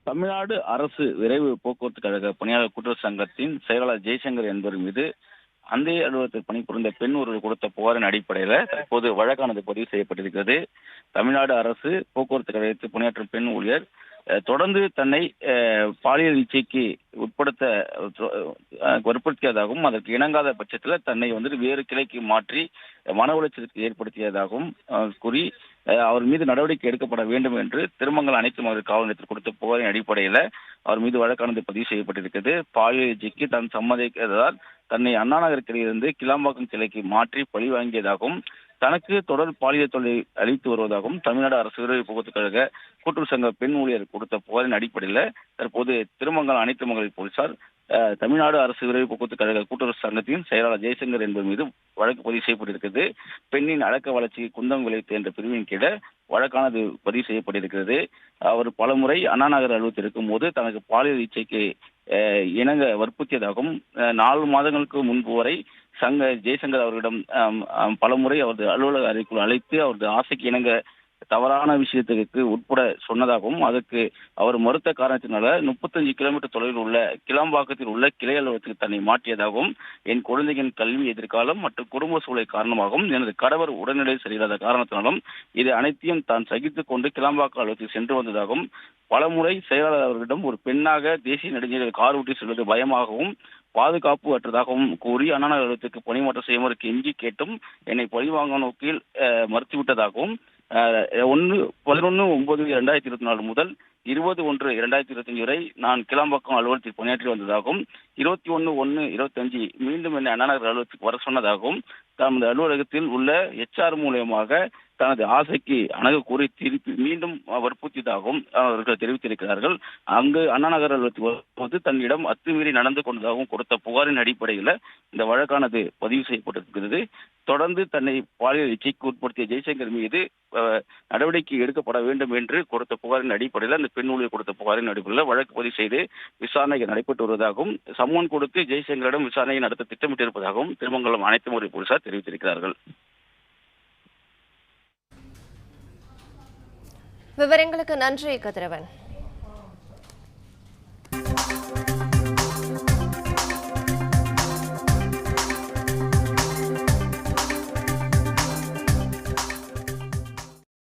தமிழ்நாடு அரசு விரைவு போக்குவரத்து கழக பணியாளர் கூட்டுறவு சங்கத்தின் செயலாளர் ஜெய்சங்கர் என்பவர் மீது அந்தைய அலுவலகத்தில் பணிபுரிந்த பெண் ஒருவர் கொடுத்த புகாரின் அடிப்படையில் தற்போது வழக்கானது பதிவு செய்யப்பட்டிருக்கிறது. தமிழ்நாடு அரசு போக்குவரத்து கழகத்தில் பணியாற்றும் பெண் ஊழியர் தொடர்ந்து தன்னை பாலியல் இச்சைக்கு உட்படுத்த வற்புறுத்தியதாகவும் அதற்கு இணங்காத பட்சத்தில் தன்னை வேறு கிளைக்கு மாற்றி மன உளைச்சலுக்கு ஏற்படுத்தியதாகவும் கூறி அவர் மீது நடவடிக்கை எடுக்கப்பட வேண்டும் என்று திருமங்கலம் அனைத்து மகளிர் காவல் நிலையத்தில் கொடுத்த புகாரின் அடிப்படையில் அவர் மீது வழக்கானது பதிவு செய்யப்பட்டிருக்கிறது. பாலியல் இச்சைக்கு தான் சம்மதிக்காததால் தன்னை அண்ணா நகர் கிளையிலிருந்து கிளாம்பாக்கம் கிளைக்கு மாற்றி பழி வாங்கியதாகவும் தனக்கு தொடர் பாலியல் தொல்லை அளித்து வருவதாகவும் தமிழ்நாடு அரசு விரைவு போக்குவரத்து கழக கூட்டுறவு சங்க பெண் ஊழியர் கொடுத்த புகாரின் அடிப்படையில் தற்போது திருமங்கலம் அனைத்து மகளிர் போலீசார் தமிழ்நாடு அரசு விரைவு போக்குவரத்து கழக கூட்டுறவு சங்கத்தின் செயலாளர் ஜெய்சங்கர் என்பவர் மீது வழக்கு பதிவு செய்யப்பட்டிருக்கிறது. பெண்ணின் அடக்க வளர்ச்சிக்கு குந்தம் விளைவித்து என்ற பிரிவின் கீழே வழக்கானது பதிவு செய்யப்பட்டிருக்கிறது. அவர் பலமுறை அண்ணா நகர் அலுவலகத்தில் இருக்கும் போது தனக்கு பாலியல் இச்சைக்கு இணங்க வற்புறுத்தியதாகவும் 4 மாதங்களுக்கு முன்பு வரை ஜெய்சங்கர் அவர்களிடம் பலமுறை அவரது அலுவலக அறைக்குள் அழைத்து அவரது ஆசைக்கு இணங்க தவறான விஷயத்துக்கு உட்பட சொன்னதாகவும் அதற்கு அவர் மறுத்த காரணத்தினால 35 கிலோமீட்டர் தொலைவில் உள்ள கிளாம்பாக்கத்தில் உள்ள கிளை அலுவலகத்துக்கு தன்னை மாற்றியதாகவும் என் குழந்தையின் கல்வி எதிர்காலம் மற்றும் குடும்ப சூழல் காரணமாகவும் எனது கணவர் உடல்நிலை சரியில்லாத காரணத்தினாலும் இது அனைத்தையும் தான் சகித்துக் கொண்டு கிளாம்பாக்கம் அலுவலகத்தில் சென்று வந்ததாகவும் பலமுறை செயலாளர் அவர்களிடம் ஒரு பெண்ணாக தேசிய நெடுஞ்சாலையில் கார் ஓட்டி செல்வது பயமாகவும் பாதுகாப்பு அற்றதாகவும் கூறி அண்ணா நகர் அலுவலகத்துக்கு பணிமாற்றம் செய்யுமாறு கெஞ்சி கேட்டும் என்னை பழிவாங்க நோக்கில் மறுத்துவிட்டதாகவும் 11/9/2024 முதல் 20/1/2025 வரை நான் கிளாம்பாக்கம் அலுவலகத்தில் பணியாற்றி வந்ததாகவும் 21/1/25 மீண்டும் என்னை அண்ணா நகர் அலுவலகத்துக்கு வர சொன்னதாகவும் தமது அலுவலகத்தில் உள்ள HR மூலமாக தனது ஆசைக்கு அணுக கூறி திருப்பி மீண்டும் வற்புறுத்தியதாகவும் அவர்கள் தெரிவித்திருக்கிறார்கள். அங்கு அண்ணா நகர் அலுவலகத்தில் தன்னிடம் அத்துமீறி நடந்து கொண்டதாகவும் கொடுத்த புகாரின் அடிப்படையில் இந்த வழக்கானது பதிவு செய்யப்பட்டிருக்கிறது. தொடர்ந்து தன்னை பாலியல் இச்சைக்கு உட்படுத்திய ஜெய்சங்கர் மீது நடவடிக்கை எடுக்கப்பட வேண்டும் என்று கொடுத்த புகாரின் அடிப்படையில் அந்த பெண் ஊழியர் கொடுத்த புகாரின் அடிப்படையில் வழக்கு பதிவு செய்து விசாரணை நடைபெற்று வருவதாகவும் சம்மன் கொடுத்து ஜெய்சங்கரிடம் விசாரணையை நடத்த திட்டமிட்டிருப்பதாகவும் திருமங்கலம் அனைத்து முறை போலீசார் தெரிவித்திருக்கிறார்கள். விவரங்களுக்கு நன்றி கதிரவன்.